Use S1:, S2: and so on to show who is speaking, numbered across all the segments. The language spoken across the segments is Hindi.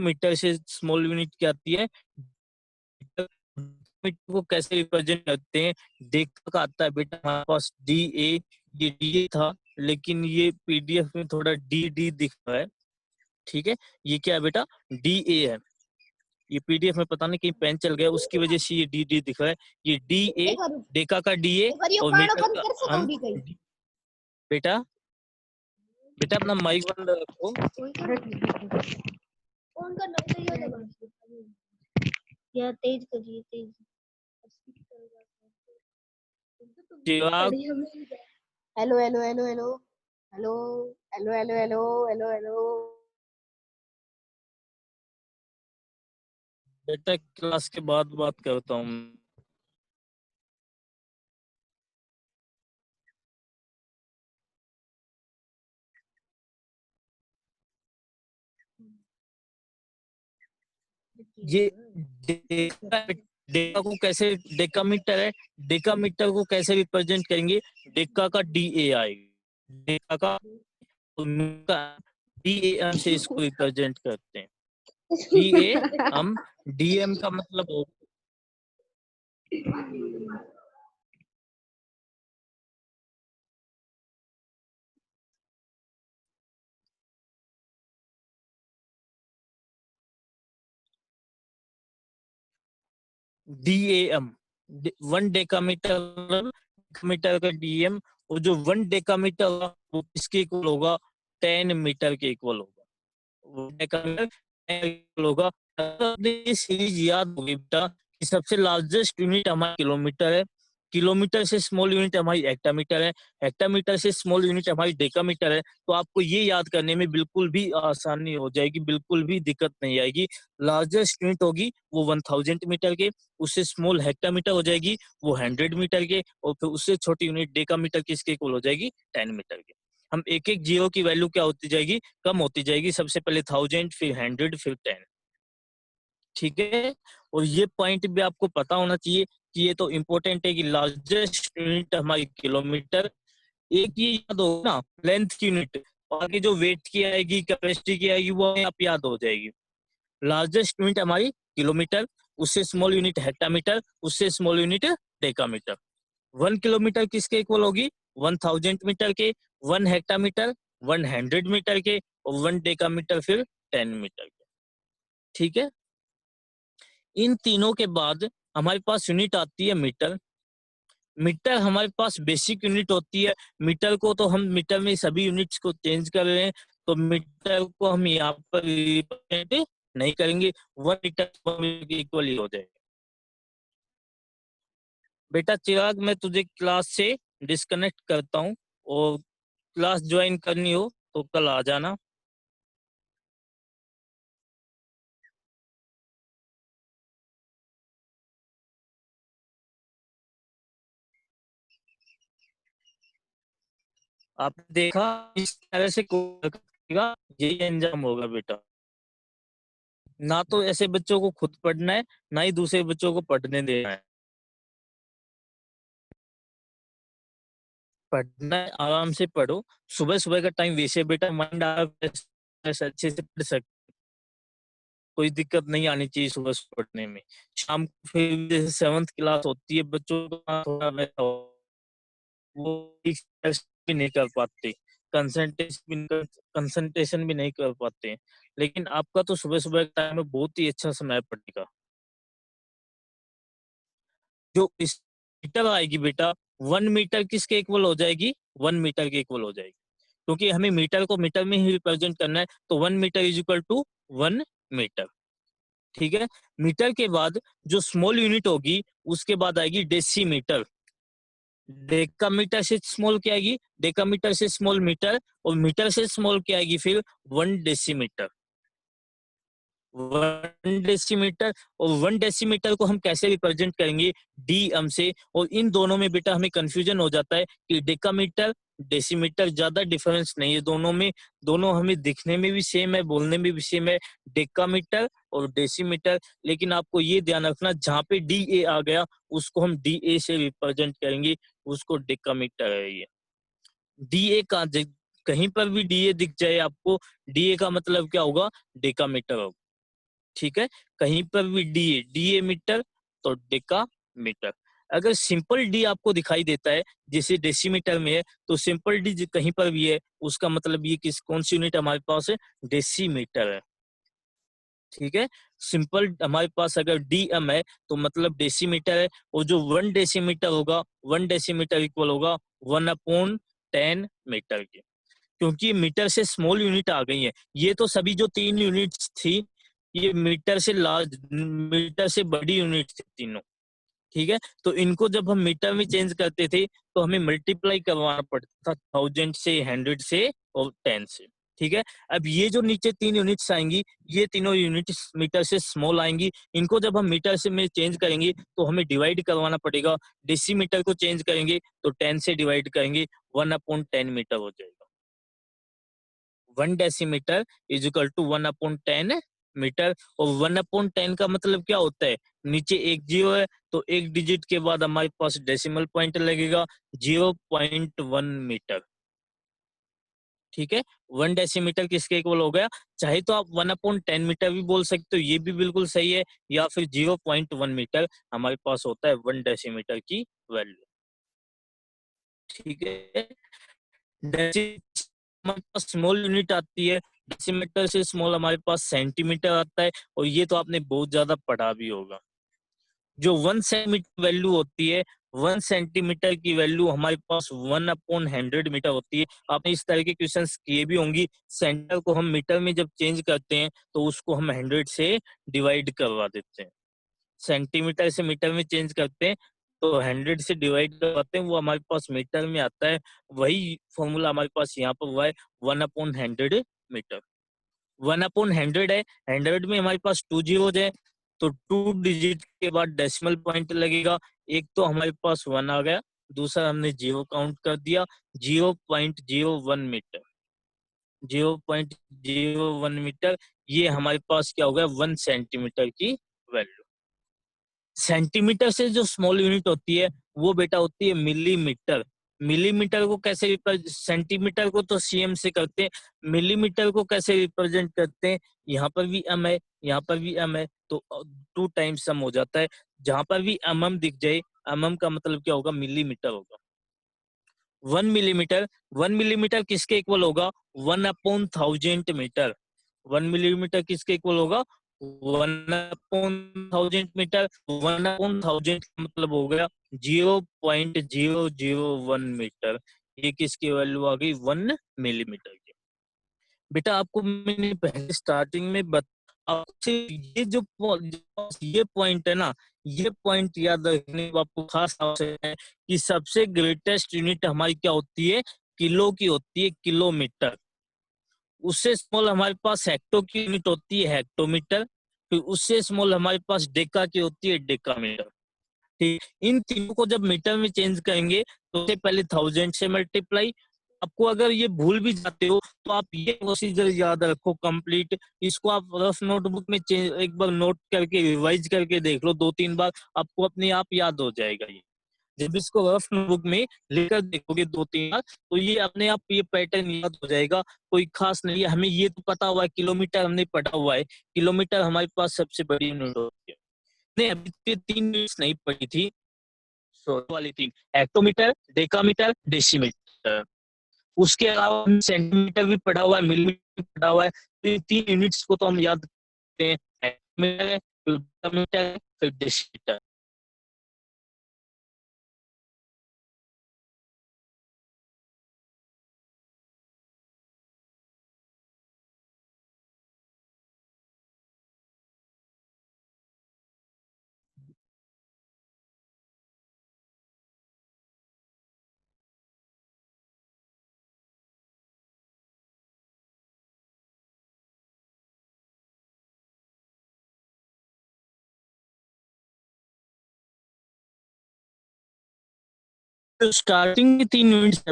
S1: मीटर से स्मॉल यूनिट क्या आती है, मीटर को कैसे रिप्रेजेंट करते हैं, डेका का आता है बेटा हमारे पास DA, ये DA था लेकिन ये PDF में थोड़ा DD दिख रहा है, ठीक है, ये क्या है बेटा DA है, ये PDF में पता नहीं कहीं पेन चल गया उसकी वजह से ये DD दिख रहा है, ये DA डेका का DA और मीटर का हम बेटा बेटा अपना माइक बंद रखो।
S2: या तेज करिए तेज।
S1: Chirag
S2: hello hello hello hello hello hello hello hello hello hello.
S1: बेटा क्लास के बाद बात करता हूँ। ये डेका को कैसे, डेकामीटर है, डेकामीटर को कैसे रिप्रेजेंट करेंगे, डेका का DA आएगा, डेका का DAM से इसको रिप्रेजेंट करते हैं, DA हम DM का मतलब हो DAM 1 डेकामीटर मीटर का DM, और जो 1 डेकामीटर वो किसके इक्वल होगा, 10 मीटर के इक्वल होगा, 1 डेकामीटर 10 इक्वल होगा। ये सीरीज याद होगी बेटा कि सबसे लार्जेस्ट यूनिट हमारा किलोमीटर है, किलोमीटर से स्मॉल यूनिट हमारी हेक्टामीटर है, हेक्टामीटर से स्मॉल यूनिट हमारी डेकामीटर है। तो आपको ये याद करने में बिल्कुल भी आसानी हो जाएगी, बिल्कुल भी दिक्कत नहीं आएगी। लार्जेस्ट यूनिट होगी वो 1000 मीटर के, उससे स्मॉल हेक्टामीटर हो जाएगी वो 100 मीटर के, और फिर उससे छोटी यूनिट डेकामीटर किसके इक्वल हो जाएगी, 10 मीटर के। हम एक एक जीरो की वैल्यू क्या होती जाएगी, कम होती जाएगी, सबसे पहले 1000 फिर 100 फिर 10, ठीक है। और ये पॉइंट भी आपको पता होना चाहिए कि ये तो इम्पोर्टेंट है कि लार्जेस्ट यूनिट हमारी किलोमीटर, एक ये याद होगा ना लेंथ की यूनिट, और आगे जो वेट की आएगी कैपेसिटी की आएगी वो आप याद हो जाएगी। लार्जेस्ट यूनिट हमारी किलोमीटर, उससे स्मॉल यूनिट हेक्टामीटर, उससे स्मॉल यूनिट डेकामीटर। 1 किलोमीटर किसके इक्वल होगी, 1000 मीटर के, 1 हेक्टामीटर 100 मीटर के, और 1 डेकामीटर फिर 10 मीटर के, ठीक है। इन तीनों के बाद हमारे पास यूनिट आती है मीटर। मीटर हमारे पास बेसिक यूनिट होती है, मीटर को तो हम मीटर में सभी यूनिट्स को चेंज कर रहे हैं, तो मीटर को हम यहाँ पर रिप्रेजेंट नहीं करेंगे, 1 मीटर इक्वल ही हो जाएगा। बेटा चिराग मैं तुझे क्लास से डिस्कनेक्ट करता हूँ, और क्लास ज्वाइन करनी हो तो कल आ जाना। आपने देखा इस तरह से करेगा यही अंजाम होगा बेटा। ना तो ऐसे बच्चों को खुद पढ़ना है, ना ही दूसरे बच्चों को पढ़ने देना है। पढ़ना है आराम से पढ़ो, सुबह सुबह का टाइम वैसे बेटा माइंड अच्छे से पढ़ सकते, कोई दिक्कत नहीं आनी चाहिए सुबह पढ़ने में। शाम को फिर जैसे 7th क्लास होती है बच्चों का थोड़ा वैसा वो भी नहीं कर पाते, कंसंट्रेशन भी नहीं कर पाते, लेकिन आपका तो सुबह सुबह का टाइम में बहुत ही अच्छा समय है पढ़ने का। जो इस मीटर आएगी बेटा 1 मीटर किसके इक्वल हो जाएगी, 1 मीटर के इक्वल हो जाएगी, क्योंकि हमें मीटर को मीटर में ही रिप्रेजेंट करना है, तो 1 metre is equal to 1 metre, ठीक है। मीटर के बाद जो स्मॉल यूनिट होगी उसके बाद आएगी डेसीमीटर, डेकामीटर से स्मॉल क्या आएगी, डेकामीटर से स्मॉल मीटर, और मीटर से स्मॉल क्या आएगी फिर 1 डेसीमीटर, 1 डेसीमीटर। और 1 डेसीमीटर को हम कैसे रिप्रेजेंट करेंगे, DM से। और इन दोनों में बेटा हमें कंफ्यूजन हो जाता है कि डेकामीटर डेसीमीटर, ज्यादा डिफरेंस नहीं है दोनों में, दोनों हमें दिखने में भी सेम है, बोलने में भी सेम है, डेकामीटर और डेसीमीटर। लेकिन आपको ये ध्यान रखना जहाँ पे DA आ गया उसको हम DA से रिप्रेजेंट करेंगे, उसको डेकामीटर है ये। DA का कहीं पर भी DA दिख जाए आपको, DA का मतलब क्या होगा, डेकामीटर होगा। ठीक है। कहीं पर भी डी ए मीटर तो डेका मीटर। अगर सिंपल डी आपको दिखाई देता है जैसे डेसीमीटर में है, तो सिंपल डी कहीं पर भी है, उसका मतलब ये किस कौन सी यूनिट हमारे पास है, डेसीमीटर है। ठीक है। सिंपल हमारे पास अगर डीएम है तो मतलब डेसीमीटर है, और जो 1 डेसीमीटर होगा, 1 डेसीमीटर इक्वल होगा 1/10 मीटर के। क्योंकि मीटर से स्मॉल यूनिट आ गई है, ये तो सभी जो 3 यूनिट्स थी, ये मीटर से लार्ज, मीटर से बड़ी यूनिट थी तीनों। ठीक है। तो इनको जब हम मीटर में चेंज करते थे तो हमें मल्टीप्लाई करवाना पड़ता था 1000 से, 100 से और 10 से। ठीक है। अब ये जो नीचे 3 यूनिट्स आएंगी, ये तीनों यूनिट्स मीटर से स्मॉल आएंगी, इनको जब हम मीटर से में चेंज करेंगे तो हमें डिवाइड करवाना पड़ेगा। डेसीमीटर को चेंज करेंगे तो 10 से डिवाइड करेंगे, 1/10 मीटर हो जाएगा। 1 decimetre is equal to 1/10 metre. और 1/10 का मतलब क्या होता है, नीचे एक जीरो है तो एक डिजिट के बाद हमारे पास डेसिमल पॉइंट लगेगा, 0.1 मीटर। ठीक है। 1 डेसीमीटर किसके इक्वल हो गया, चाहे तो आप 1/10 मीटर भी बोल सकते हो, ये भी बिल्कुल सही है, या फिर 0.1 मीटर हमारे पास होता है 1 डेसीमीटर की वैल्यू। ठीक है। हमारे पास स्मॉल यूनिट आती है, डेसीमीटर से स्मॉल हमारे पास सेंटीमीटर आता है, और ये तो आपने बहुत ज्यादा पढ़ा भी होगा। जो 1 सेंटीमीटर वैल्यू होती है, 1 सेंटीमीटर की वैल्यू हमारे पास 1/100 मीटर होती है। आपने इस तरह के क्वेश्चन किए भी होंगी। सेंटर को हम मीटर में जब चेंज करते हैं तो उसको हम 100 से डिवाइड करवा देते हैं। सेंटीमीटर से मीटर में चेंज करते हैं तो 100 से डिवाइड करवाते हैं, वो हमारे पास मीटर में आता है। वही फॉर्मूला हमारे पास यहाँ पर हुआ है, 1/100 मीटर। 1/100 है, 100 में हमारे पास 2 जीरोज है, तो 2 डिजिट के बाद डेसिमल पॉइंट लगेगा। एक तो हमारे पास 1 आ गया, दूसरा हमने जीरो काउंट कर दिया, 0.01 मीटर। 0.01 मीटर, ये हमारे पास क्या हो गया, 1 सेंटीमीटर की वैल्यू। सेंटीमीटर से जो स्मॉल यूनिट होती है वो बेटा होती है मिलीमीटर। मिलीमीटर को कैसे सेंटीमीटर को तो सीएम से करते हैं, मिलीमीटर को कैसे रिप्रेजेंट करते हैं, यहाँ पर भी एम है, यहाँ पर भी एम है, तो 2 टाइम्स सम हो जाता है। जहां पर भी एम दिख जाए, एम का मतलब क्या होगा, मिलीमीटर होगा। 1 मिलीमीटर, 1 मिलीमीटर किसके इक्वल होगा, 1/1000 मीटर। 1 मिलीमीटर किसके इक्वल होगा, 1/1000 मीटर। 1/1000 का मतलब हो गया 0.001 मीटर। ये किसकी वैल्यू आ गई, 1 मिलीमीटर की। बेटा आपको मैंने पहले स्टार्टिंग में आपसे ये जो ये पॉइंट है ना, ये पॉइंट याद रखने को आपको खास आवश्यक है कि सबसे ग्रेटेस्ट यूनिट हमारी क्या होती है, किलो की होती है, किलोमीटर। उससे स्मॉल हमारे पास हेक्टो की यूनिट होती है, हेक्टोमीटर। फिर उससे स्मॉल हमारे पास डेका की होती है, डेकामीटर। ठीक, इन तीनों को जब मीटर में चेंज करेंगे तो सबसे पहले 1000 से मल्टीप्लाई। आपको अगर ये भूल भी जाते हो तो आप ये प्रोसीजर याद रखो कंप्लीट। इसको आप रफ नोटबुक में एक बार नोट करके रिवाइज करके देख लो 2-3 बार, आपको अपने आप याद हो जाएगा। ये जब इसको रफ नोटबुक में लेकर देखोगे 2-3 बार तो ये अपने आप ये पैटर्न याद हो जाएगा। कोई खास नहीं है, हमें ये तो पता हुआ है, किलोमीटर हमने पढ़ा हुआ है, किलोमीटर हमारे पास सबसे बड़ी यूनिट होती है। नहीं, अभी 3 यूनिट्स नहीं पढ़ी थी, वाली 3, हेक्टोमीटर, डेकामीटर, डेसीमीटर। उसके अलावा सेंटीमीटर भी पढ़ा हुआ है, मिलीमीटर पढ़ा हुआ है। तो ये 3 यूनिट्स को तो हम याद रखते हैं, हेक्टोमीटर, फिर डेकामीटर, फिर डेसीमीटर। तो स्टार्टिंग की 3 यूनिट्स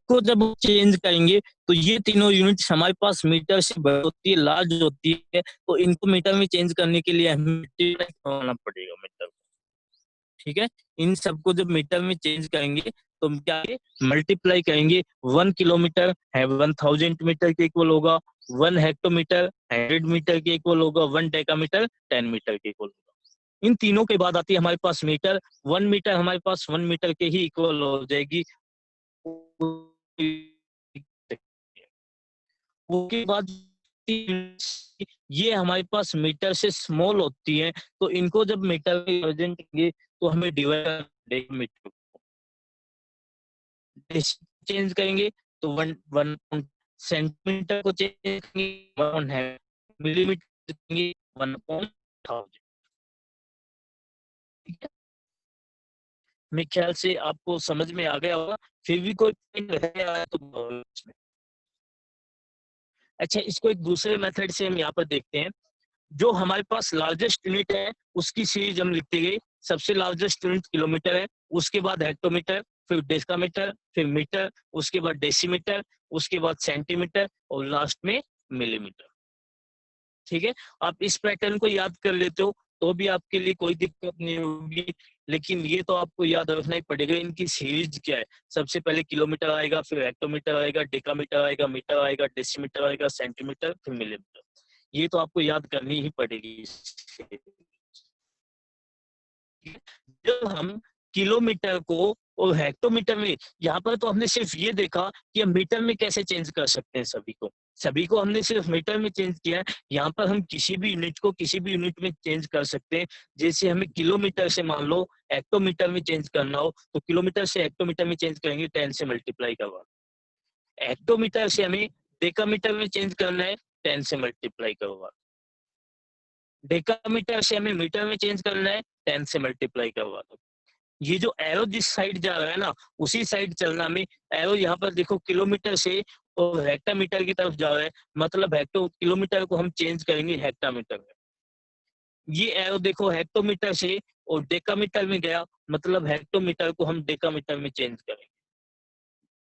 S1: को जब चेंज करेंगे तो ये तीनों यूनिट्स हमारे पास मीटर से बड़ी होती है, लार्ज होती है, तो इनको मीटर में चेंज करने के लिए हमें मल्टीप्लाई करवाना पड़ेगा मीटर। ठीक है। इन सबको जब मीटर में चेंज करेंगे तो हम क्या मल्टीप्लाई करेंगे। 1 किलोमीटर है 1000 मीटर के इक्वल होगा, 1 हेक्टोमीटर 100 मीटर के इक्वल होगा, 1 डेकामीटर 10 मीटर के इक्वल होगा। इन तीनों के बाद आती है हमारे पास मीटर। 1 मीटर हमारे पास 1 मीटर के ही इक्वल हो जाएगी। उसके बाद ये हमारे पास मीटर से स्मॉल होती है, तो इनको जब मीटर में प्रेजेंट करेंगे तो हमें डिवाइड मीटर चेंज करेंगे तो 1 1 सेंटीमीटर को चेंज करेंगे 1 है, मिलीमीटर करेंगे 1/1000। ठीक है, मेरे ख्याल से आपको समझ में आ गया होगा। फिर भी कोई पॉइंट रह गया है तो बोलो इसमें। अच्छा, इसको एक दूसरे मेथड से हम यहाँ पर देखते हैं। जो हमारे पास लार्जेस्ट यूनिट है उसकी सीरीज हम लिखते गए। सबसे लार्जेस्ट यूनिट किलोमीटर है, उसके बाद हेक्टोमीटर, फिर डेसीमीटर, फिर मीटर, उसके बाद डेसीमीटर, उसके बाद सेंटीमीटर और लास्ट में मिलीमीटर। ठीक है, आप इस पैटर्न को याद कर लेते हो तो भी आपके लिए कोई दिक्कत नहीं होगी, लेकिन ये तो आपको याद रखना ही पड़ेगा इनकी सीरीज क्या है। सबसे पहले किलोमीटर आएगा, फिर हेक्टोमीटर आएगा, डेकामीटर आएगा, मीटर आएगा, डेसीमीटर आएगा, सेंटीमीटर, फिर मिलीमीटर। ये तो आपको याद करनी ही पड़ेगी। जब हम किलोमीटर को और हेक्टोमीटर में, यहाँ पर तो हमने सिर्फ ये देखा कि हम मीटर में कैसे चेंज कर सकते हैं। सभी को हमने सिर्फ मीटर में चेंज किया है। यहाँ पर हम किसी भी यूनिट को किसी भी यूनिट में चेंज कर सकते हैं। जैसे हमें किलोमीटर से मान लो हेक्टोमीटर में चेंज करना हो तो किलोमीटर से हेक्टोमीटर में चेंज करेंगे 10 से मल्टीप्लाई करवा। हेक्टोमीटर से हमें डेकामीटर में चेंज करना है 10 से मल्टीप्लाई करवा। डेकामीटर से हमें मीटर में चेंज करना है 10 से मल्टीप्लाई करवा दो। ये जो एरो जिस साइड जा रहा है ना उसी साइड चलना। हमें एरो यहाँ पर देखो किलोमीटर से और हेक्टामीटर की तरफ जा रहा है, मतलब हेक्टो किलोमीटर को हम चेंज करेंगे हेक्टामीटर में। ये एरो देखो हेक्टोमीटर से और डेकामीटर में गया, मतलब हेक्टोमीटर को हम डेकामीटर में चेंज करेंगे।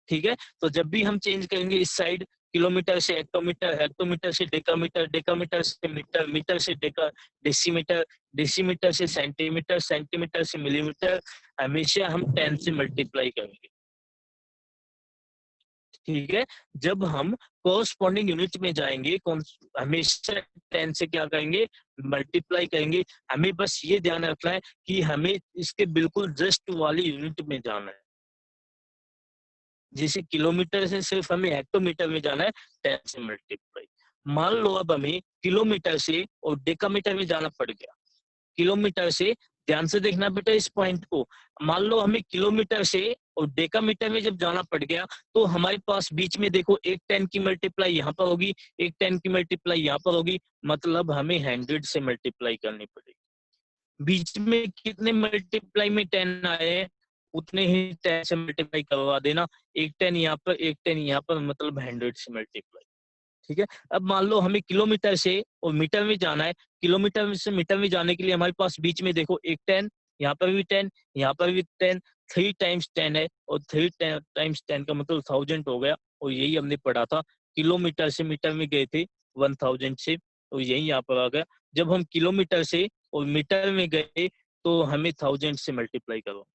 S1: ठीक है, तो जब भी हम चेंज करेंगे इस साइड किलोमीटर से हेक्टोमीटर, हेक्टोमीटर से डेकामीटर, डेकामीटर से मीटर, मीटर से डेसीमीटर, डेसीमीटर से सेंटीमीटर, सेंटीमीटर से मिलीमीटर, हमेशा हम 10 से मल्टीप्लाई करेंगे। ठीक है, जब हम कोरस्पॉन्डिंग यूनिट में जाएंगे हमेशा 10 से क्या करेंगे, मल्टीप्लाई करेंगे। हमें बस ये ध्यान रखना है कि हमें इसके बिल्कुल जस्ट वाली यूनिट में जाना है। जैसे किलोमीटर से सिर्फ हमें हेक्टोमीटर में जाना है 10 से मल्टीप्लाई। मान लो अब हमें किलोमीटर से और डेकामीटर में जाना पड़ गया। किलोमीटर से, ध्यान से देखना बेटा इस पॉइंट को, मान लो हमें किलोमीटर से और डेकामीटर में जब जाना पड़ गया तो हमारे पास बीच में देखो एक 10 की मल्टीप्लाई यहाँ पर होगी, एक 10 की मल्टीप्लाई यहाँ पर होगी, मतलब हमें 100 से मल्टीप्लाई करनी पड़ेगी। बीच में कितने मल्टीप्लाई में 10 आए हैं उतने ही 10 से मल्टीप्लाई करवा देना। एक 10 यहाँ पर, एक 10 यहाँ पर, मतलब 100 से मल्टीप्लाई। ठीक है, अब मान लो हमें किलोमीटर से और मीटर में जाना है। किलोमीटर से मीटर में जाने के लिए हमारे पास बीच में देखो एक 10, यहाँ पर भी 10, यहाँ पर भी 10, 3 टाइम्स 10 है और 3 टाइम्स 10 का मतलब 1000 हो गया। और यही हमने पढ़ा था, किलोमीटर से मीटर में गए थे 1000 से, तो यही यहाँ पर आ गया। जब हम किलोमीटर से और मीटर में गए तो हमें 1000 से मल्टीप्लाई करो।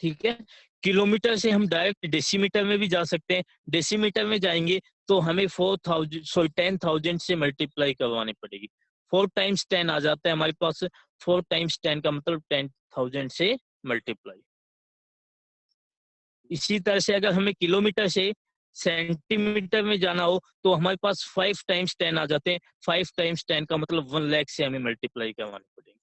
S1: ठीक है, किलोमीटर से हम डायरेक्ट डेसीमीटर में भी जा सकते हैं। डेसीमीटर में जाएंगे तो हमें 10,000 से मल्टीप्लाई करवानी पड़ेगी। 4 टाइम्स 10 आ जाता है हमारे पास। 4 टाइम्स 10 का मतलब 10,000 से मल्टीप्लाई। इसी तरह से अगर हमें किलोमीटर से सेंटीमीटर में जाना हो तो हमारे पास 5 टाइम्स 10 आ जाते हैं। 5 टाइम्स 10 का मतलब 1 लाख से हमें मल्टीप्लाई करवानी पड़ेगी।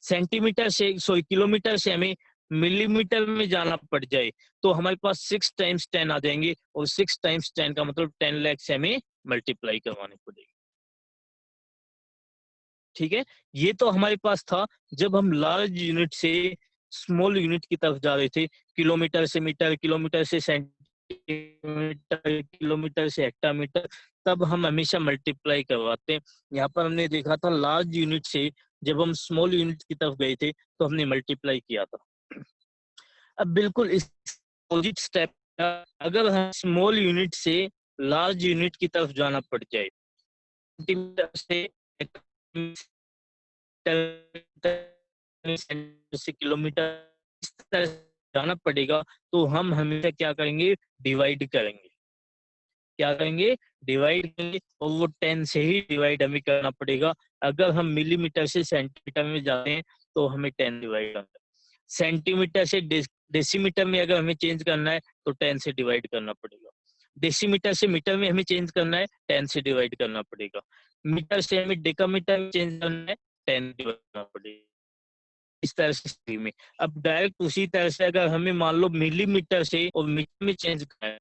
S1: सेंटीमीटर से, सॉरी, किलोमीटर से हमें मिलीमीटर में जाना पड़ जाए तो हमारे पास 6 टाइम्स 10 आ जाएंगे और 6 टाइम्स 10 का मतलब 10 लाख से हमें मल्टीप्लाई करवानी पड़ेगी। ठीक है, ये तो हमारे पास था जब हम लार्ज यूनिट से स्मॉल यूनिट की तरफ जा रहे थे। किलोमीटर से मीटर, किलोमीटर से सेंटीमीटर, किलोमीटर से हेक्टामीटर, तब हम हमेशा मल्टीप्लाई करवाते हैं। यहाँ पर हमने देखा था लार्ज यूनिट से जब हम स्मॉल यूनिट की तरफ गए थे तो हमने मल्टीप्लाई किया था। अब बिल्कुल इस अपोजिट स्टेप, अगर हम स्मॉल यूनिट से लार्ज यूनिट की तरफ जाना पड़ जाए, सेंटीमीटर से किलोमीटर, इस तरह जाना पड़ेगा तो हम हमेशा क्या करेंगे, डिवाइड करेंगे। क्या करेंगे, डिवाइड करेंगे, और वो 10 से ही डिवाइड हमें करना पड़ेगा। अगर हम मिलीमीटर से सेंटीमीटर में जाते हैं तो हमें 10 डिवाइड करना है। सेंटीमीटर से डेसीमीटर में अगर हमें चेंज करना है तो 10 से डिवाइड करना पड़ेगा। डेसीमीटर से मीटर में हमें चेंज करना है, 10 से डिवाइड करना पड़ेगा। मीटर से हमें डेकामीटर में चेंज करना है, 10 डिवाइड करना पड़ेगा। इस तरह से हिस्ट्री में। अब डायरेक्ट उसी तरह से अगर हमें मान लो मिलीमीटर से और मीटर में चेंज करना है,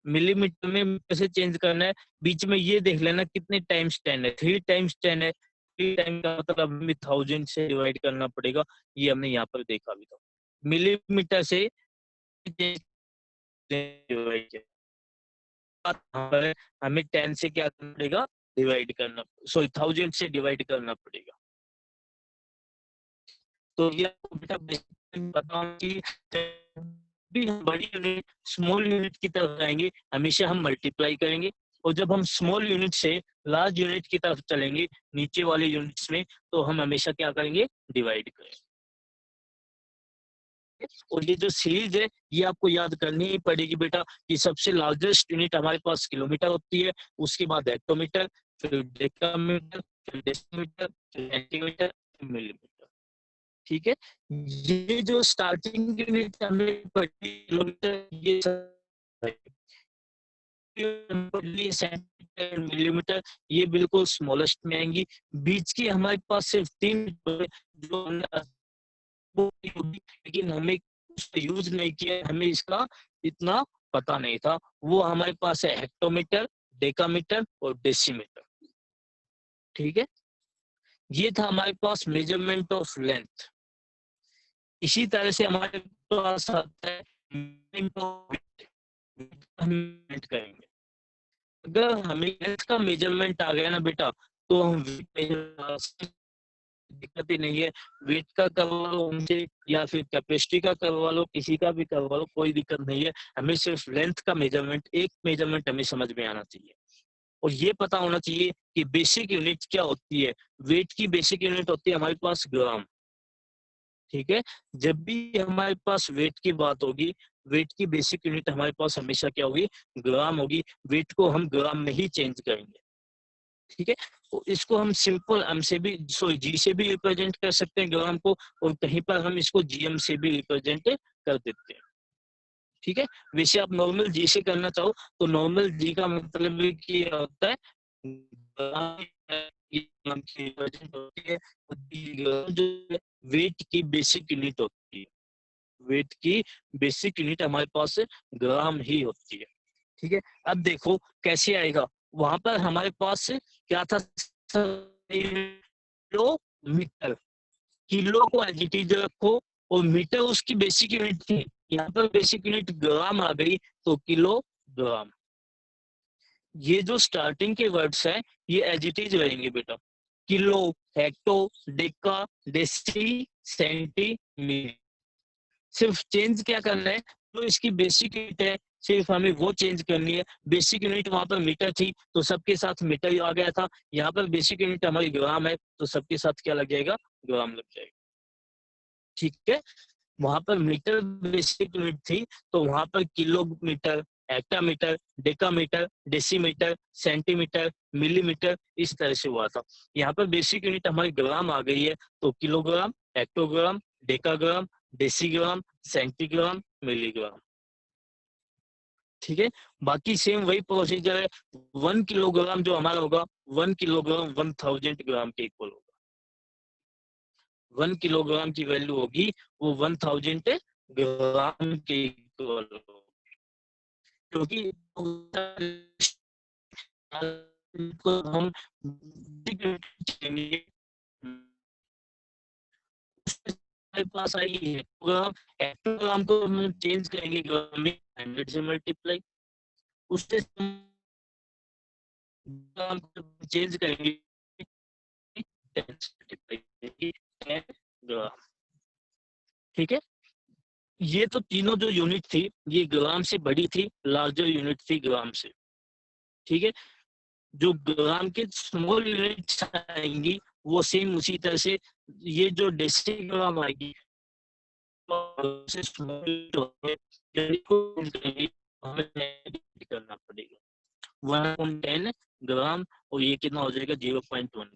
S1: मिलीमीटर में मीटर से चेंज करना है, बीच में ये देख लेना कितने टाइम्स 10 है, 3 टाइम्स 10 है। 3 टाइम का मतलब हमें 1000 से डिवाइड करना पड़ेगा, ये हमने यहाँ पर देखा भी था। मिलीमीटर से डिवाइड किया, हमें 10 से क्या करना पड़ेगा, डिवाइड करना, सॉरी 1000 से डिवाइड करना पड़ेगा। तो ये आपको बेटा बेसिक बताऊं कि भी हम बड़ी यूनिट स्मॉल यूनिट की तरफ जाएंगे, हमेशा हम मल्टीप्लाई करेंगे, और जब हम स्मॉल यूनिट से लार्ज यूनिट की तरफ चलेंगे, नीचे वाले यूनिट्स में, तो हम हमेशा क्या करेंगे, डिवाइड करेंगे। और ये जो सीरीज है ये आपको याद करनी ही पड़ेगी बेटा, कि सबसे लार्जेस्ट यूनिट हमारे पास किलोमीटर होती है, उसके बाद हेक्टोमीटर, फिर डेकामीटर, फिर डेसीमीटर, फिर सेंटीमीटर, फिर मिलीमीटर। ठीक है, ये जो स्टार्टिंग यूनिट हमें पड़ी किलोमीटर, ये सेंटीमीटर, मिलीमीटर, ये बिल्कुल स्मॉलेस्ट में आएंगी। बीच की हमारे पास सिर्फ 3 जो लेकिन हमें उसको यूज नहीं किया, हमें इसका इतना पता नहीं था। वो हमारे पास है हेक्टोमीटर, डेकामीटर और डेसीमीटर। ठीक है, ये था हमारे पास मेजरमेंट ऑफ लेंथ। इसी तरह से हमारे पास आता है measurement of width। हम measurement करेंगे, अगर हमें लेंथ का मेजरमेंट आ गया ना बेटा, तो हम दिक्कत ही नहीं है। वेट का करवा लो उनसे, या फिर कैपेसिटी का करवा लो, किसी का भी करवा लो, कोई दिक्कत नहीं है। हमें सिर्फ लेंथ का मेजरमेंट, एक मेजरमेंट हमें समझ में आना चाहिए, और ये पता होना चाहिए कि बेसिक यूनिट क्या होती है। वेट की बेसिक यूनिट होती है हमारे पास ग्राम। ठीक है, जब भी हमारे पास वेट की बात होगी, वेट की बेसिक यूनिट हमारे पास हमेशा क्या होगी, ग्राम होगी। वेट को हम ग्राम में ही चेंज करेंगे। ठीक है, तो इसको हम सिंपल एम से भी, सॉरी जी से भी रिप्रेजेंट कर सकते हैं ग्राम को, और कहीं पर हम इसको जीएम से भी रिप्रेजेंट कर देते हैं। ठीक है, वैसे आप नॉर्मल जी से करना चाहो तो नॉर्मल जी का मतलब भी क्या होता है, ग्राम की रिप्रेजेंट होती है, जो वेट की बेसिक यूनिट होती है। वेट की बेसिक यूनिट हमारे पास ग्राम ही होती है। ठीक है, अब देखो कैसे आएगा। वहां पर हमारे पास क्या था, किलो मीटर, किलो को एज रखो, और मीटर उसकी बेसिक यूनिट थी। यहाँ पर बेसिक यूनिट ग्राम आ गई, तो किलो ग्राम। ये जो स्टार्टिंग के वर्ड्स हैं ये एज रहेंगे बेटा, kilo, hecto, deca, deci, centi, milli. सिर्फ चेंज क्या करना है, तो इसकी बेसिक यूनिट है, सिर्फ हमें वो चेंज करनी है। बेसिक यूनिट वहां पर मीटर थी तो सबके साथ मीटर ही आ गया था, यहाँ पर बेसिक यूनिट हमारी ग्राम है तो सबके साथ क्या लग जाएगा, ग्राम लग जाएगा। ठीक है, वहां पर मीटर बेसिक यूनिट थी, तो वहां पर kilometre, hectometre, decametre, decimetre, centimetre, millimetre, इस तरह से हुआ था। यहाँ पर बेसिक यूनिट हमारी ग्राम आ गई है, तो kilogram, hectogram, decagram, decigram, centigram, milligram. ठीक है, बाकी सेम वही प्रोसीजर है। 1 किलोग्राम जो हमारा होगा, 1 किलोग्राम 1000 ग्राम के इक्वल होगा। 1 किलोग्राम की वैल्यू होगी वो 1000 ग्राम के इक्वल होगी, क्योंकि हम हमारे पास आई है ग्राम, हेक्टोग्राम को हम चेंज करेंगे ग्राम में, 100 से मल्टीप्लाई, उससे ग्राम को चेंज करेंगे 10 से मल्टीप्लाई, 10 ग्राम। ठीक है, ये तो तीनों जो यूनिट थी ये ग्राम से बड़ी थी, लार्जर यूनिट थी ग्राम से। ठीक है, जो ग्राम के स्मॉल यूनिट्स आएंगी वो सेम उसी तरह से, ये जो डेसीग्राम आएगी से स्मॉल हमें करना पड़ेगा। 1/10 ग्राम, और ये कितना हो जाएगा 0.1।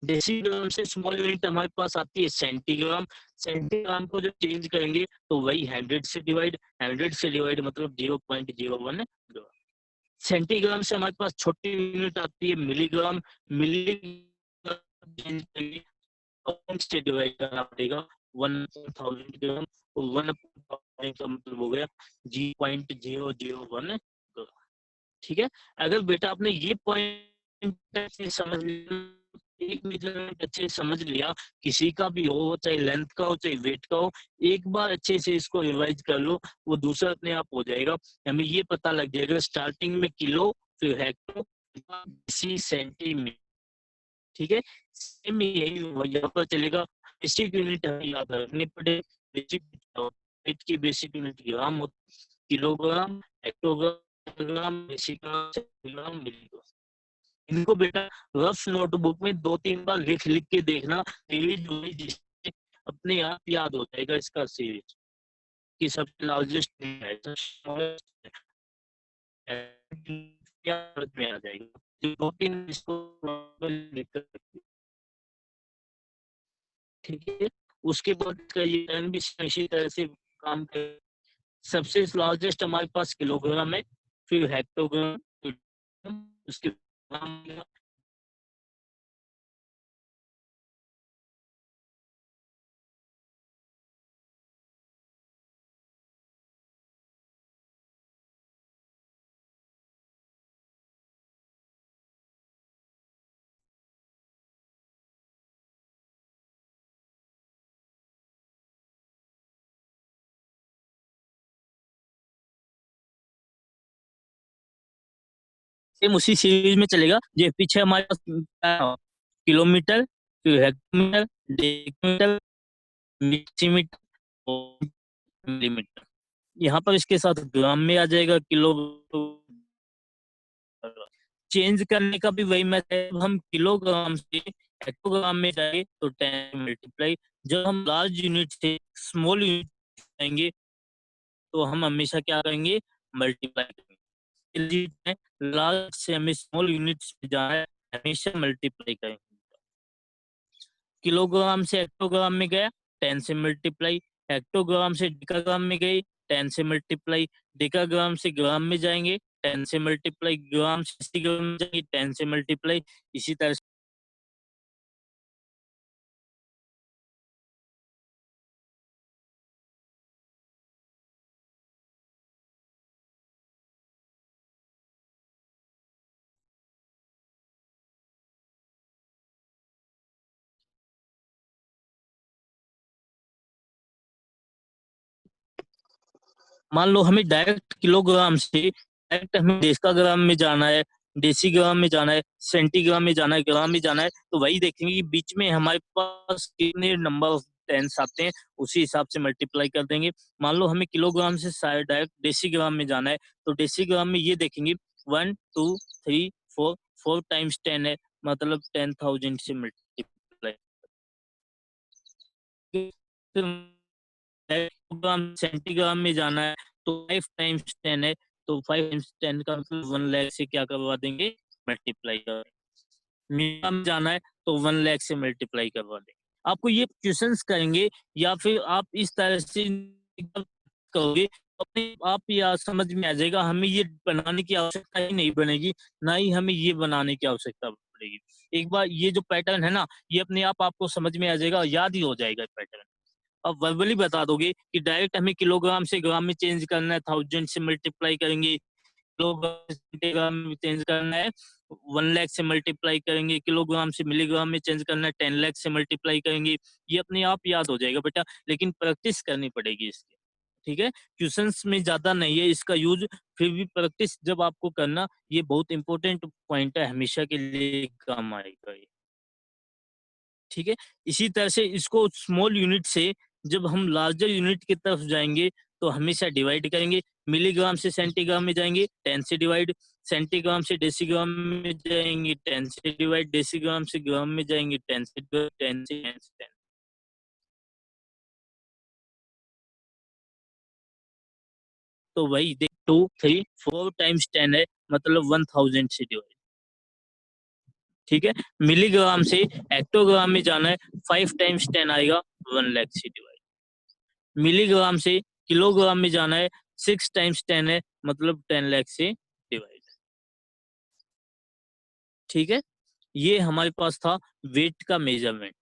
S1: डेसीग्राम से स्मॉल यूनिट हमारे पास आती है सेंटीग्राम। सेंटीग्राम को जब चेंज करेंगे तो वही 100 से डिवाइड, 100 से डिवाइड मतलब 0.01 ग्राम। सेंटीग्राम से हमारे पास छोटी यूनिट आती है मिलीग्राम। मिलीग्राम चेंज करेंगे से डिवाइड करना पड़ेगा 1,000 ग्राम, और 1,000 का मतलब हो गया 0.001। ठीक है, अगर बेटा आपने ये पॉइंट अच्छे समझ लिया, एक मेजरमेंट अच्छे समझ लिया, किसी का भी हो, चाहे लेंथ का हो चाहे वेट का हो, एक बार अच्छे से इसको रिवाइज कर लो, वो दूसरा अपने आप हो जाएगा। हमें ये पता लग जाएगा स्टार्टिंग में किलो, फिर हेक्टो, सेंटीमीटर। ठीक है, सेम यही यहाँ पर चलेगा। बेसिक यूनिट हमें याद रखनी पड़े। बेसिक यूनिट की बेसिक यूनिट ग्राम होती, kilogram, hectogram, decigram, centigram, milligram. इनको बेटा रफ नोटबुक में 2-3 बार लिख लिख के देखना, जिससे अपने आप याद हो जाएगा इसका सीरीज कि सबसे लार्जेस्ट है, में आ जाएगा। 2-3 इसको लिख कर, ठीक है। उसके बाद का ये टर्न भी इसी तरह से काम कर। सबसे लार्जेस्ट हमारे पास किलोग्राम है, फिर हेक्टोग्राम, उसके बाद सेम उसी सीरीज में चलेगा। जो पीछे हमारे पास किलोमीटर, फिर हेक्टोमीटर, डेसीमीटर, मिलीमीटर और मिलीमीटर। यहाँ पर इसके साथ ग्राम में आ जाएगा किलो। चेंज करने का भी वही मेथड, हम किलोग्राम से हेक्टोग्राम में जाएंगे तो 10 मल्टीप्लाई। जब हम लार्ज यूनिट से स्मॉल यूनिट जाएंगे तो हम हमेशा क्या करेंगे, मल्टीप्लाई करेंगे। लार्ज से हमें स्मॉल यूनिट्स में जाना है, हमेशा मल्टीप्लाई करेंगे। किलोग्राम से हेक्टोग्राम में गया, 10 से मल्टीप्लाई। हेक्टोग्राम से डेकाग्राम में गई, 10 से मल्टीप्लाई। डेकाग्राम से ग्राम में जाएंगे, 10 से मल्टीप्लाई। ग्राम से डेसीग्राम में जाएंगे, 10 से मल्टीप्लाई। इसी तरह से मान लो हमें डायरेक्ट किलोग्राम से डायरेक्ट हमें डेकाग्राम में जाना है, डेसीग्राम में जाना है, सेंटीग्राम में जाना है, ग्राम में जाना है, तो वही देखेंगे कि बीच में हमारे पास कितने नंबर ऑफ टेंस आते हैं, उसी हिसाब से मल्टीप्लाई कर देंगे। मान लो हमें किलोग्राम से डायरेक्ट डेसीग्राम में जाना है, तो डेसीग्राम में ये देखेंगे 1 2 3 4, 4 टाइम्स 10 है, मतलब 10,000 से मल्टीप्लाई। सेंटीग्राम में जाना है तो 5 टाइम्स 10 है, तो 5 टाइम्स 10 का मतलब 1 लाख से क्या करवा देंगे, मल्टीप्लाई कर। मिनिमम जाना है तो 1 लाख से मल्टीप्लाई करवा देंगे। आपको ये क्वेश्चंस करेंगे या फिर आप इस तरह से करोगे, अपने आप या समझ में आ जाएगा। हमें ये बनाने की आवश्यकता ही नहीं बनेगी, ना ही हमें ये बनाने की आवश्यकता पड़ेगी। एक बार ये जो पैटर्न है ना, ये अपने आप आपको समझ में आ जाएगा, याद ही हो जाएगा पैटर्न। अब वर्बली बता दोगे कि डायरेक्ट हमें किलोग्राम से ग्राम में चेंज करना है, 1000 से मल्टीप्लाई करेंगे। किलोग्राम से ग्राम में चेंज करना है, 1 लाख से मल्टीप्लाई करेंगे। किलोग्राम से मिलीग्राम में चेंज करना है, 10 लाख से मल्टीप्लाई करेंगे। ये अपने आप याद हो जाएगा बेटा, लेकिन प्रैक्टिस करनी पड़ेगी इसकी। ठीक है, क्वेश्चंस में ज्यादा नहीं है इसका यूज, फिर भी प्रैक्टिस जब आपको करना, ये बहुत इंपॉर्टेंट पॉइंट है, हमेशा के लिए काम आएगा ये। ठीक है, इसी तरह से इसको स्मॉल यूनिट से जब हम लार्जर यूनिट की तरफ जाएंगे तो हमेशा डिवाइड करेंगे। मिलीग्राम से सेंटीग्राम में जाएंगे, 10 से डिवाइड। सेंटीग्राम से डेसीग्राम में जाएंगे, 10 से डिवाइड। डेसीग्राम से ग्राम में जाएंगे, 10 से 10 से 10 से 10। तो वही देख 2 3 4 टाइम्स 10 है, मतलब 1000 से डिवाइड। ठीक है, मिलीग्राम से हेक्टोग्राम में जाना है, 5 टाइम्स 10 आएगा, 1 लाख से डिवाइड। मिलीग्राम से किलोग्राम में जाना है, 6 टाइम्स 10 है, मतलब 10 लाख से डिवाइड। ठीक है, ये हमारे पास था वेट का मेजरमेंट।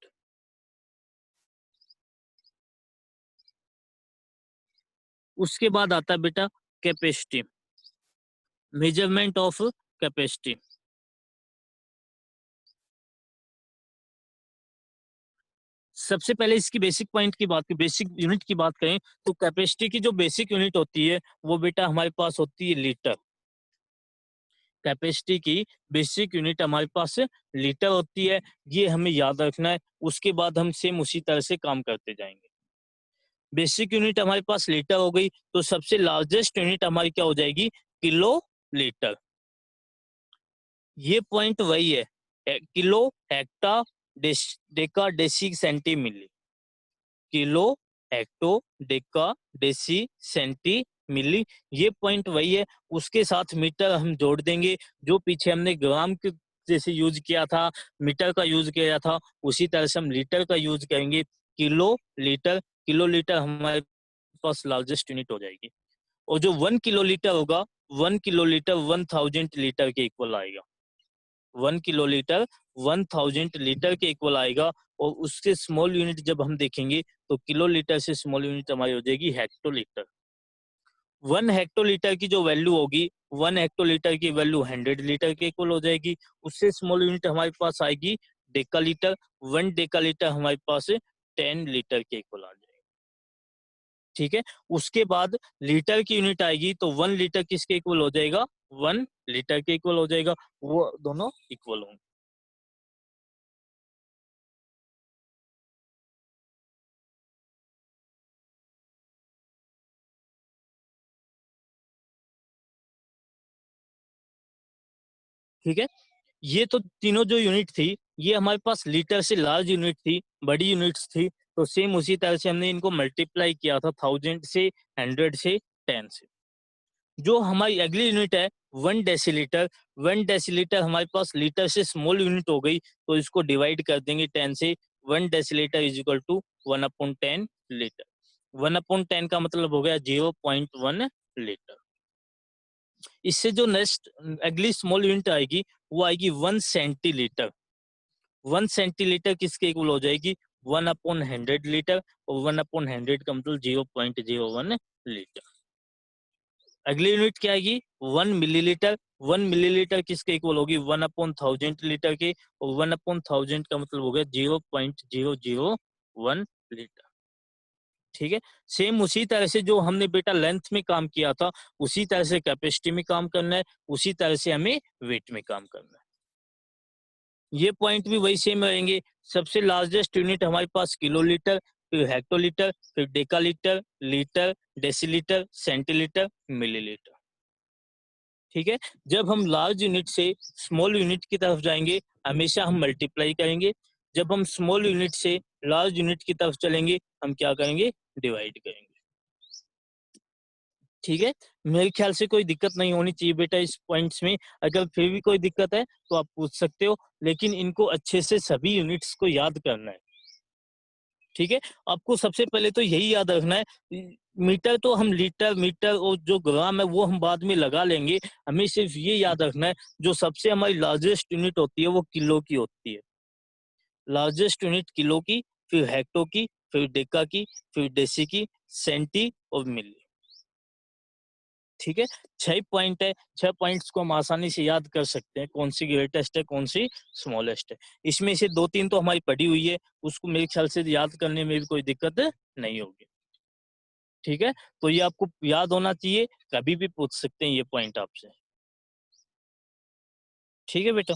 S1: उसके बाद आता है बेटा कैपेसिटी, मेजरमेंट ऑफ कैपेसिटी। सबसे पहले इसकी बेसिक पॉइंट की बात, बेसिक यूनिट की बात करें तो कैपेसिटी की जो बेसिक यूनिट होती है वो बेटा हमारे पास होती है लीटर। कैपेसिटी की बेसिक यूनिट हमारे पास लीटर होती है, ये हमें याद रखना है। उसके बाद हम सेम उसी तरह से काम करते जाएंगे। बेसिक यूनिट हमारे पास लीटर हो गई, तो सबसे लार्जेस्ट यूनिट हमारी क्या हो जाएगी, किलो लीटर। ये पॉइंट वही है, kilo hecto deca deci centi milli. Kilo hecto deca deci centi milli, ये पॉइंट वही है। उसके साथ मीटर हम जोड़ देंगे, जो पीछे हमने ग्राम के जैसे यूज किया था, मीटर का यूज किया था, उसी तरह से हम लीटर का यूज करेंगे। किलो लीटर, किलो लीटर हमारे पास लार्जेस्ट यूनिट हो जाएगी। और जो 1 किलो लीटर होगा, 1 किलो लीटर 1000 लीटर के इक्वल आएगा। 1 किलो लीटर 1000 लीटर के इक्वल आएगा। और उसके स्मॉल यूनिट जब हम देखेंगे तो किलो लीटर से स्मॉल यूनिट हमारी हो जाएगी हेक्टोलीटर। 1 हेक्टोलीटर की जो वैल्यू होगी, 1 हेक्टोलीटर की वैल्यू 100 लीटर के इक्वल हो जाएगी। उससे स्मॉल यूनिट हमारे पास आएगी डेकालीटर। 1 डेकालीटर हमारे पास 10 लीटर के इक्वल आ जाएगी। ठीक है, उसके बाद लीटर की यूनिट आएगी, तो 1 लीटर किसके इक्वल हो जाएगा, 1 लीटर के इक्वल हो जाएगा। वो दोनों इक्वल होंगे। ठीक है, ये तो तीनों जो यूनिट थी, ये हमारे पास लीटर से लार्ज यूनिट थी, बड़ी यूनिट्स थी। तो सेम उसी तरह से हमने इनको मल्टीप्लाई किया था 1000 से, 100 से, 10 से। जो हमारी अगली यूनिट है 1 डेसीलीटर। 1 डेसीलीटर हमारे पास लीटर से स्मॉल यूनिट हो गई, तो इसको डिवाइड कर देंगे 10 से। 1 decilitre is equal to 1/10 litre. 1/10 का मतलब हो गया 0.1 लीटर। इससे जो नेक्स्ट अगली स्मॉल यूनिट आएगी, वो आएगी 1 सेंटीलीटर। 1 सेंटीलीटर किसके इक्वल हो जाएगी, 1/100 लीटर। और 1/100 का मतलब 0.01 लीटर। अगली यूनिट क्या आएगी, 1 मिलीलीटर। 1 मिलीलीटर किसके इक्वल होगी, 1/1000 लीटर के। और 1/1000 का मतलब हो गया 0.001 लीटर। ठीक है, सेम उसी तरह से जो हमने बेटा लेंथ में काम किया था, उसी तरह से कैपेसिटी में काम करना है, उसी तरह से हमें वेट में काम करना है। ये पॉइंट भी वही सेम रहेंगे। सबसे लार्जेस्ट यूनिट हमारे पास किलोलीटर, फिर हेक्टोलीटर, फिर डेकालीटर, लीटर, डेसीलीटर, सेंटीलीटर, मिलीलीटर। ठीक है, जब हम लार्ज यूनिट से स्मॉल यूनिट की तरफ जाएंगे, हमेशा हम मल्टीप्लाई करेंगे। जब हम स्मॉल यूनिट से लार्ज यूनिट की तरफ चलेंगे, हम क्या करेंगे, डिवाइड करेंगे। ठीक है, मेरे ख्याल से कोई दिक्कत नहीं होनी चाहिए बेटा इस पॉइंट्स में। अगर फिर भी कोई दिक्कत है तो आप पूछ सकते हो, लेकिन इनको अच्छे से सभी यूनिट्स को याद करना है। ठीक है, आपको सबसे पहले तो यही याद रखना है, मीटर तो हम लीटर, मीटर और जो ग्राम है वो हम बाद में लगा लेंगे। हमें सिर्फ ये याद रखना है, जो सबसे हमारी लार्जेस्ट यूनिट होती है वो किलो की होती है। लार्जेस्ट यूनिट किलो की, फिर हेक्टो की, फिर डेका की, फिर डेसी की, सेंटी और मिली। ठीक है, 6 पॉइंट है। 6 पॉइंट्स को हम आसानी से याद कर सकते हैं, कौन सी ग्रेटेस्ट है, कौन सी स्मॉलेस्ट है। इसमें से 2-3 तो हमारी पड़ी हुई है, उसको मेरे ख्याल से याद करने में भी कोई दिक्कत नहीं होगी। ठीक है, तो ये आपको याद होना चाहिए, कभी भी पूछ सकते हैं ये पॉइंट आपसे। ठीक है बेटा,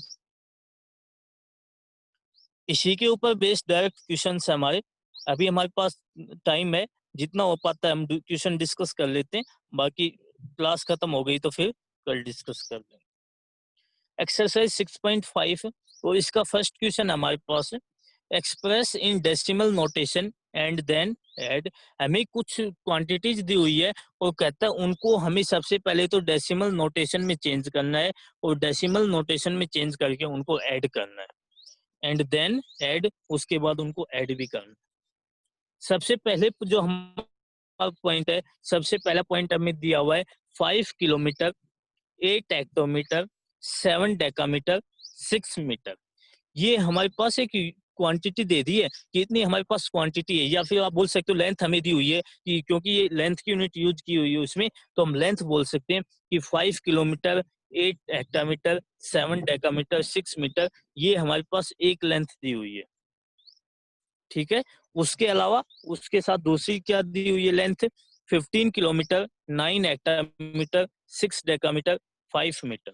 S1: इसी के ऊपर बेस्ड डायरेक्ट क्वेश्चन है हमारे। अभी हमारे पास टाइम है, जितना हो पाता है हम क्वेश्चन डिस्कस कर लेते हैं, बाकी क्लास खत्म हो गई तो फिर कल डिस्कस कर लेंगे। एक्सरसाइज 6.5, तो इसका फर्स्ट क्वेश्चन हमारे पास है, express in decimal notation and then add हमें कुछ क्वांटिटीज दी हुई है और कहता है उनको हमें सबसे पहले तो डेसिमल नोटेशन में चेंज करना है और डेसिमल नोटेशन में चेंज करके उनको ऐड करना है एंड देन ऐड उसके बाद उनको ऐड भी करना है। सबसे पहले जो हमारा पॉइंट है, सबसे पहला पॉइंट हमें दिया हुआ है 5 किलोमीटर, 8 हेक्टोमीटर, 7 डेकामीटर, 6 मीटर। ये हमारे पास एक क्वांटिटी दे दी है कि इतनी हमारे पास क्वांटिटी है, या फिर आप बोल सकते हो लेंथ हमें दी हुई है कि क्योंकि ये लेंथ की यूनिट यूज की हुई है उसमें, तो हम लेंथ बोल सकते हैं कि 5 किलोमीटर, 8 हेक्टामीटर, 7 डेकामीटर, 6 मीटर, ये हमारे पास एक लेंथ दी हुई है। ठीक है, उसके अलावा उसके साथ दूसरी क्या दी हुई है length, 15 kilometre, 9 hectometre, 6 decametre, 5 metre.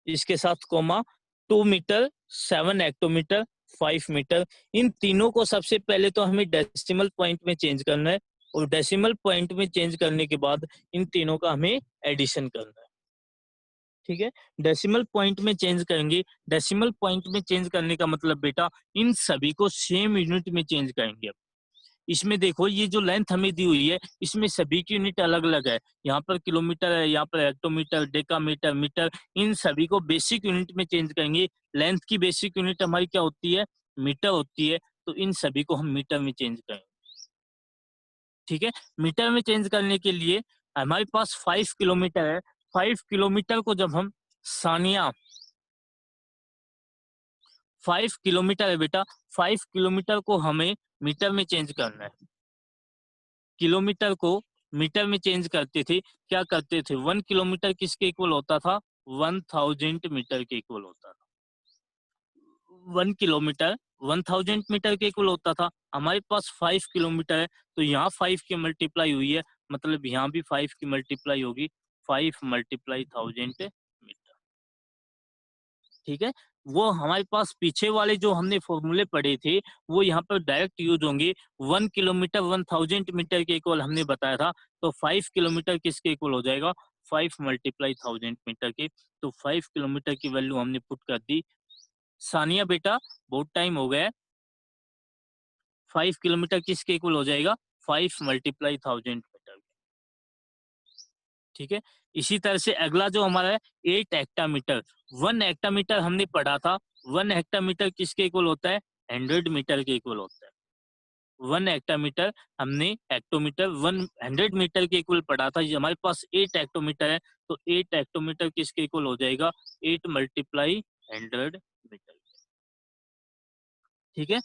S1: इसके साथ कोमा 2 मीटर, 7 हेक्टोमीटर, 5 मीटर। इन तीनों को सबसे पहले तो हमें डेसिमल पॉइंट में चेंज करना है और डेसिमल पॉइंट में चेंज करने के बाद इन तीनों का हमें एडिशन करना है। ठीक है, डेसिमल पॉइंट में चेंज करेंगे। डेसिमल पॉइंट में चेंज करने का मतलब बेटा इन सभी को सेम यूनिट में चेंज करेंगे। अब इसमें देखो ये जो लेंथ हमें दी हुई है इसमें सभी की यूनिट अलग अलग है। यहाँ पर किलोमीटर है, यहाँ पर हेक्टोमीटर, डेकामीटर, मीटर, इन सभी को बेसिक यूनिट में चेंज करेंगे। लेंथ की बेसिक यूनिट हमारी क्या होती है, मीटर होती है, तो इन सभी को हम मीटर में चेंज करेंगे। ठीक है, मीटर में चेंज करने के लिए हमारे पास 5 किलोमीटर है। 5 किलोमीटर को जब हम सानिया 5 किलोमीटर है बेटा, 5 किलोमीटर को हमें मीटर में चेंज करना है। किलोमीटर को मीटर में चेंज करते थे, क्या करते थे, 1 किलोमीटर किसके इक्वल होता था, 1000 मीटर के इक्वल होता था। 1 किलोमीटर 1000 मीटर के इक्वल होता था। हमारे पास 5 किलोमीटर है तो यहाँ 5 की मल्टीप्लाई हुई है, मतलब यहाँ भी 5 की मल्टीप्लाई होगी, 5 मल्टीप्लाई 1000 मीटर। ठीक है, वो हमारे पास पीछे वाले जो हमने फॉर्मूले पढ़े थे वो यहाँ पर डायरेक्ट यूज होंगे। 1 किलोमीटर 1000 मीटर के इक्वल हमने बताया था, तो 5 किलोमीटर किसके इक्वल हो जाएगा, 5 मल्टीप्लाई 1000 मीटर के। तो 5 किलोमीटर की वैल्यू हमने पुट कर दी। सानिया बेटा बहुत टाइम हो गया है, 5 किलोमीटर किसके इक्वल हो जाएगा, 5 मल्टीप्लाई 1000 मीटर। ठीक है, इसी तरह से अगला जो हमारा है 8 हेक्टामीटर। 1 हेक्टामीटर हमने पढ़ा था, 1 हेक्टामीटर किसके इक्वल होता है, 100 मीटर के इक्वल होता है। 1 हेक्टामीटर हमने हेक्टोमीटर 100 मीटर के इक्वल पढ़ा था। ये हमारे पास 8 हेक्टोमीटर है, तो 8 हेक्टोमीटर किसके इक्वल हो जाएगा, 8 मल्टीप्लाई 100 मीटर। ठीक है,